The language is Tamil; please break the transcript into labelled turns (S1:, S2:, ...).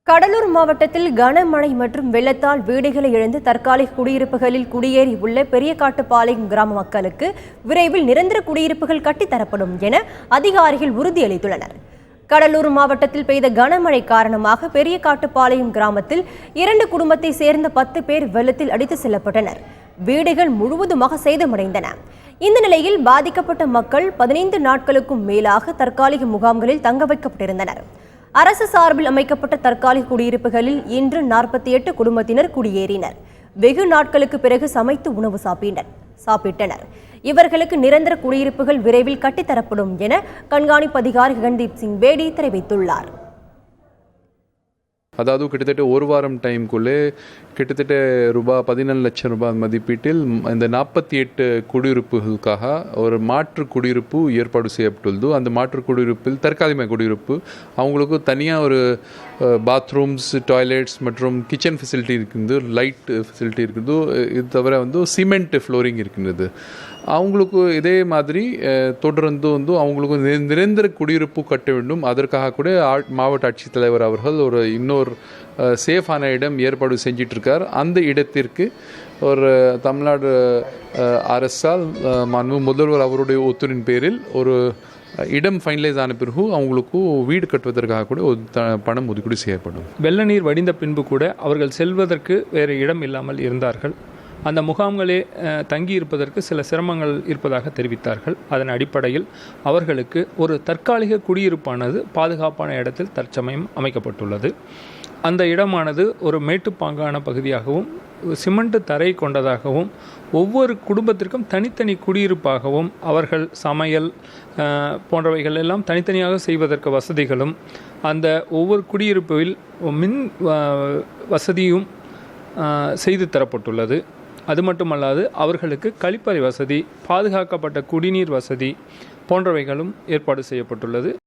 S1: கடலூர் மாவட்டத்தில் கனமழை மற்றும் வெள்ளத்தால் வீடுகளை இழந்து தற்காலிக குடியிருப்புகளில் குடியேறி உள்ள பெரியகாட்டுப்பாளையம் கிராம மக்களுக்கு விரைவில் நிரந்தர குடியிருப்புகள் கட்டித்தரப்படும் என அதிகாரிகள் உறுதியளித்துள்ளனர். கடலூர் மாவட்டத்தில் பெய்த கனமழை காரணமாக பெரியகாட்டுப்பாளையம் கிராமத்தில் 2 குடும்பத்தை சேர்ந்த 10 பேர் வெள்ளத்தில் அடித்து செல்லப்பட்டனர். வீடுகள் முழுவதுமாக சேதமடைந்தன. இந்த நிலையில் பாதிக்கப்பட்ட மக்கள் 15 நாட்களுக்கும் மேலாக தற்காலிக முகாம்களில் தங்க வைக்கப்பட்டிருந்தனர். அரசு சார்பில் அமைக்கப்பட்ட தற்காலிக குடியிருப்புகளில் இன்று 48 குடும்பத்தினர் குடியேறினர். வெகு நாட்களுக்கு பிறகு சமைத்து உணவு சாப்பிட்டனர். இவர்களுக்கு நிரந்தர குடியிருப்புகள் விரைவில் கட்டித்தரப்படும் என கண்காணிப்பு அதிகாரி ககன்தீப் சிங் பேடி தெரிவித்துள்ளார்.
S2: அதாவது கிட்டத்தட்ட ஒரு வாரம் டைமுக்குள்ளே கிட்டத்தட்ட ₹14 லட்சம் மதிப்பீட்டில் இந்த 48 குடியிருப்புகளுக்காக ஒரு மாற்று குடியிருப்பு ஏற்பாடு செய்யப்பட்டுள்ளது. அந்த மாற்று குடியிருப்பில் தற்காலிக குடியிருப்பு அவங்களுக்கு தனியாக ஒரு பாத்ரூம்ஸ், டாய்லெட்ஸ் மற்றும் கிச்சன் ஃபெசிலிட்டி இருக்குது, லைட் ஃபெசிலிட்டி இருக்குது. இது தவிர சிமெண்ட் ஃப்ளோரிங் இருக்கின்றது. அவங்களுக்கு இதே மாதிரி தொடர்ந்து அவங்களுக்கு நிரந்தர குடியிருப்பு கட்ட வேண்டும். அதற்காக கூட மாவட்ட ஆட்சித்தலைவர் அவர்கள் இன்னொரு சேஃபான இடம் ஏற்பாடு செஞ்சிட்டு இருக்கார். அந்த இடத்திற்கு ஒரு தமிழ்நாடு அரசால் முதல்வர் அவருடைய ஒத்துழைப்பின் பேரில் ஒரு இடம் ஃபைனலைஸ் ஆன பிறகு அவங்களுக்கு வீடு கட்டுவதற்காக கூட பணம் ஒதுக்கீடு செய்யப்படும்.
S3: வெள்ள நீர் வடிந்த பின்பு கூட அவர்கள் செல்வதற்கு வேறு இடம் இல்லாமல் இருந்தார்கள். அந்த முகாம்களே தங்கியிருப்பதற்கு சில சிரமங்கள் இருப்பதாக தெரிவித்தார்கள். அதன் அடிப்படையில் அவர்களுக்கு ஒரு தற்காலிக குடியிருப்பானது பாதுகாப்பான இடத்தில் தற்சமயம் அமைக்கப்பட்டுள்ளது. அந்த இடமானது ஒரு மேட்டுப்பாங்கான பகுதியாகவும் சிமெண்ட் தரை கொண்டதாகவும் ஒவ்வொரு குடும்பத்திற்கும் தனித்தனி குடியிருப்பாகவும் அவர்கள் சமையல் போன்றவைகள் எல்லாம் தனித்தனியாக செய்வதற்கு வசதிகளும் அந்த ஒவ்வொரு குடியிருப்பில் மின் வசதியும் செய்து தரப்பட்டுள்ளது. அது மட்டுமல்லாது அவர்களுக்கு கழிப்பறை வசதி, பாதுகாக்கப்பட்ட குடிநீர் வசதி போன்றவைகளும் ஏற்பாடு செய்யப்பட்டுள்ளது.